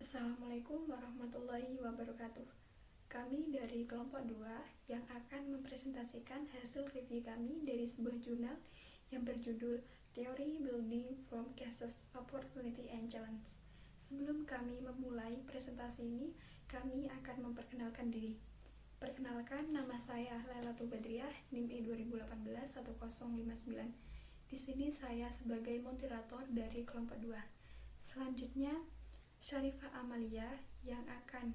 Assalamualaikum warahmatullahi wabarakatuh. Kami dari kelompok 2 yang akan mempresentasikan hasil review kami dari sebuah jurnal yang berjudul Theory Building from Cases, Opportunity and Challenge. Sebelum kami memulai presentasi ini, kami akan memperkenalkan diri. Perkenalkan, nama saya Lailatul Badriah, NIM E 2018-1059. Di sini saya sebagai moderator dari kelompok 2. Selanjutnya, Syarifah Amalia yang akan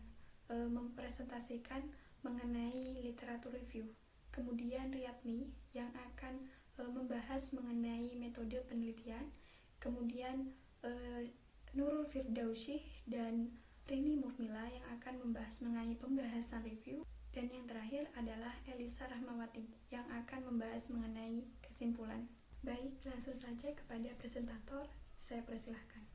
mempresentasikan mengenai literatur review. Kemudian Riyadni yang akan membahas mengenai metode penelitian. Kemudian Nurul Firdausyih dan Rini Mufmila yang akan membahas mengenai pembahasan review. Dan yang terakhir adalah Elisa Rahmawati yang akan membahas mengenai kesimpulan. Baik, langsung saja kepada presentator, saya persilahkan.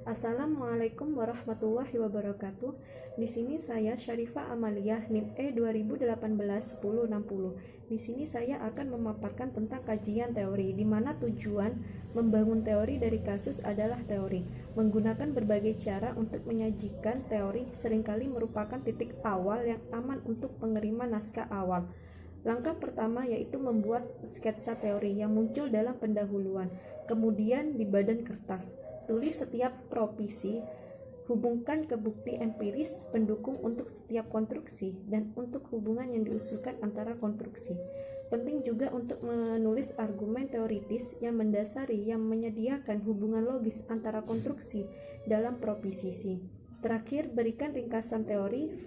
Assalamualaikum warahmatullahi wabarakatuh. Di sini saya Syarifah Amalia, NIM E 2018-1060. Di sini saya akan memaparkan tentang kajian teori, di mana tujuan membangun teori dari kasus adalah teori. Menggunakan berbagai cara untuk menyajikan teori seringkali merupakan titik awal yang aman untuk pengiriman naskah awal. Langkah pertama yaitu membuat sketsa teori yang muncul dalam pendahuluan, kemudian di badan kertas. Tulis setiap propisi, hubungkan ke bukti empiris pendukung untuk setiap konstruksi dan untuk hubungan yang diusulkan antara konstruksi. Penting juga untuk menulis argumen teoritis yang mendasari yang menyediakan hubungan logis antara konstruksi dalam proposisi. Terakhir, berikan ringkasan teori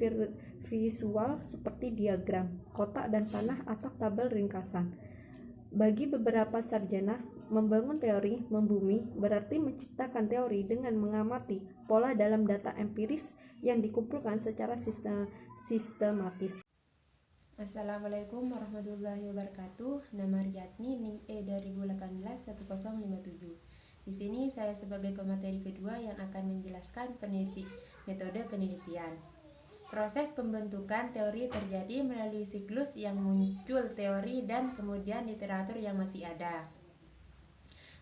visual seperti diagram, kotak dan panah atau tabel ringkasan. Bagi beberapa sarjana, membangun teori membumi berarti menciptakan teori dengan mengamati pola dalam data empiris yang dikumpulkan secara sistematis. Assalamualaikum warahmatullahi wabarakatuh. Nama Riyadni, NIM E 2018-1057. Di sini saya sebagai pemateri kedua yang akan menjelaskan metode penelitian. Proses pembentukan teori terjadi melalui siklus yang muncul teori dan kemudian literatur yang masih ada.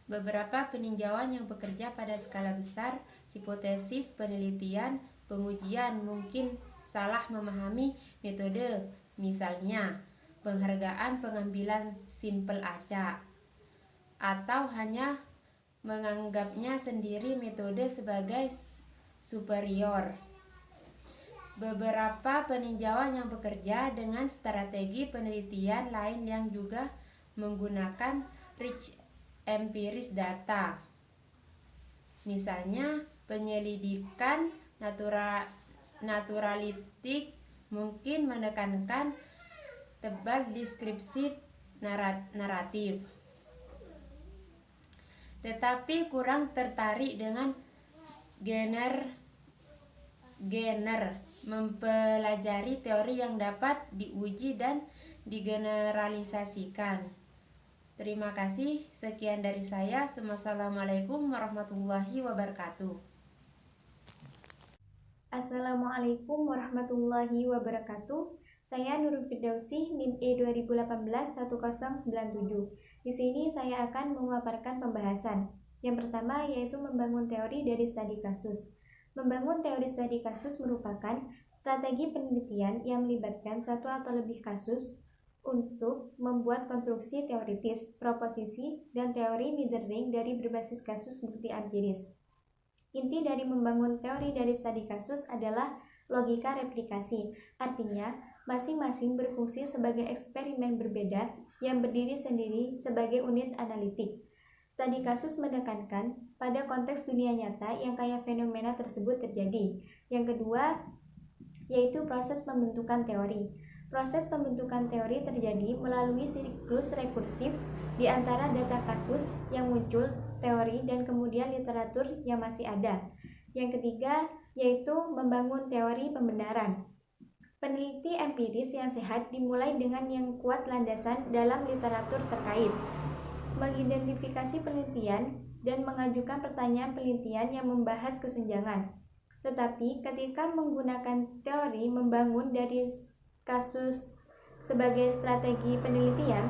Beberapa peninjauan yang bekerja pada skala besar, hipotesis penelitian, pengujian mungkin salah memahami metode, misalnya penghargaan pengambilan sampel acak, atau hanya menganggapnya sendiri metode sebagai superior. Beberapa peninjauan yang bekerja dengan strategi penelitian lain yang juga menggunakan rich empiris data, misalnya penyelidikan naturalistik mungkin menekankan tebal deskripsi naratif, tetapi kurang tertarik dengan genre mempelajari teori yang dapat diuji dan digeneralisasikan. Terima kasih, sekian dari saya. Wassalamualaikum warahmatullahi wabarakatuh. Assalamualaikum warahmatullahi wabarakatuh. Saya Nurul Firdausyih, NIM E 2018-1097. Di sini saya akan memaparkan pembahasan. Yang pertama yaitu membangun teori dari studi kasus. Membangun teori studi kasus merupakan strategi penelitian yang melibatkan satu atau lebih kasus untuk membuat konstruksi teoritis, proposisi, dan teori mirroring dari berbasis kasus bukti empiris. Inti dari membangun teori dari studi kasus adalah logika replikasi, artinya masing-masing berfungsi sebagai eksperimen berbeda yang berdiri sendiri sebagai unit analitik. Studi kasus menekankan pada konteks dunia nyata yang kaya fenomena tersebut terjadi. Yang kedua, yaitu proses pembentukan teori. Proses pembentukan teori terjadi melalui siklus rekursif di antara data kasus yang muncul, teori, dan kemudian literatur yang masih ada. Yang ketiga, yaitu membangun teori pembenaran. Peneliti empiris yang sehat dimulai dengan yang kuat landasan dalam literatur terkait. Mengidentifikasi penelitian dan mengajukan pertanyaan penelitian yang membahas kesenjangan. Tetapi ketika menggunakan teori membangun dari kasus sebagai strategi penelitian,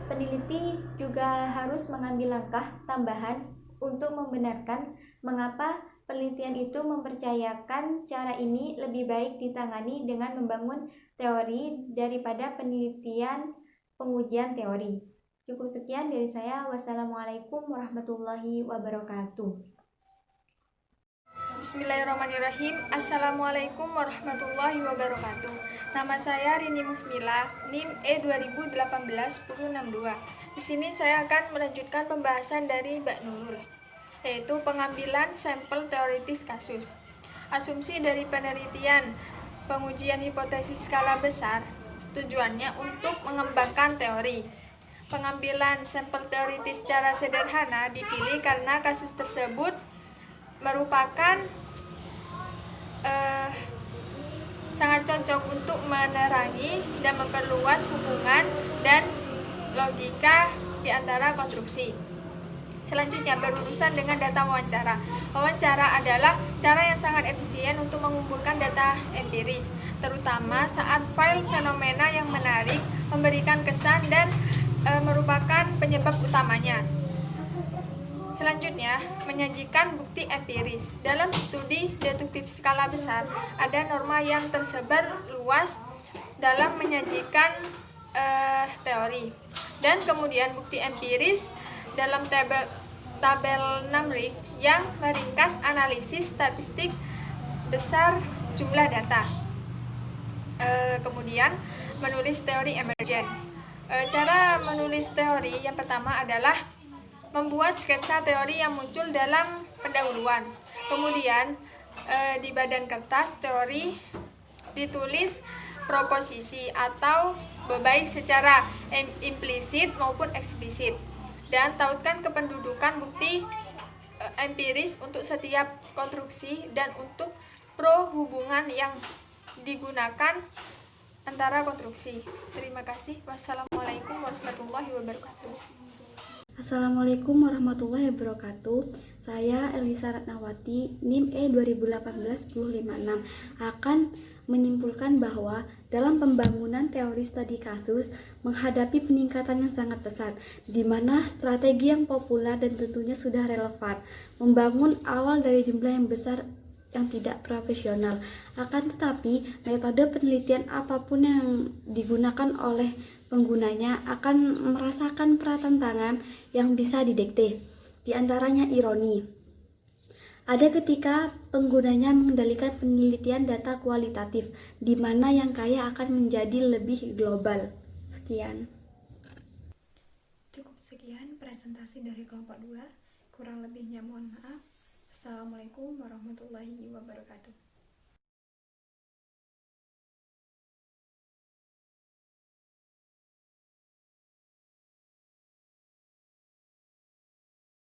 peneliti juga harus mengambil langkah tambahan untuk membenarkan mengapa Penelitian itu mempercayakan cara ini lebih baik ditangani dengan membangun teori daripada penelitian pengujian teori. Cukup sekian dari saya. Wassalamualaikum warahmatullahi wabarakatuh. Bismillahirrahmanirrahim. Assalamualaikum warahmatullahi wabarakatuh. Nama saya Rini Mufmila, NIM E2018-1062. Di sini saya akan melanjutkan pembahasan dari Mbak Nurul, yaitu pengambilan sampel teoritis kasus. Asumsi dari penelitian pengujian hipotesis skala besar tujuannya untuk mengembangkan teori. Pengambilan sampel teoritis secara sederhana dipilih karena kasus tersebut merupakan sangat cocok untuk menerangi dan memperluas hubungan dan logika di antara konstruksi. Selanjutnya berurusan dengan data wawancara. Wawancara adalah cara yang sangat efisien untuk mengumpulkan data empiris, terutama saat file fenomena yang menarik, memberikan kesan dan merupakan penyebab utamanya. Selanjutnya, menyajikan bukti empiris. Dalam studi deduktif skala besar, ada norma yang tersebar luas dalam menyajikan teori. Dan kemudian bukti empiris dalam tabel 6 ring yang meringkas analisis statistik besar jumlah data. Kemudian, menulis teori emergen. Cara menulis teori yang pertama adalah membuat sketsa teori yang muncul dalam pendahuluan. Kemudian di badan kertas teori ditulis proposisi atau bebaik secara implisit maupun eksplisit, dan tautkan kependudukan bukti empiris untuk setiap konstruksi dan untuk pro hubungan yang digunakan antara konstruksi. Terima kasih. Wassalamualaikum warahmatullahi wabarakatuh. Assalamualaikum warahmatullahi wabarakatuh. Saya Elisa Ratnawati, NIM E2018-1056, akan menyimpulkan bahwa dalam pembangunan teori studi kasus menghadapi peningkatan yang sangat pesat, di mana strategi yang populer dan tentunya sudah relevan, membangun awal dari jumlah yang besar yang tidak profesional. Akan tetapi, metode penelitian apapun yang digunakan oleh penggunanya akan merasakan pertentangan yang bisa didekte. Di antaranya ironi. Ada ketika penggunanya mengendalikan penelitian data kualitatif, di mana yang kaya akan menjadi lebih global. Sekian. Cukup sekian presentasi dari kelompok 2. Kurang lebihnya mohon maaf. Assalamualaikum warahmatullahi wabarakatuh.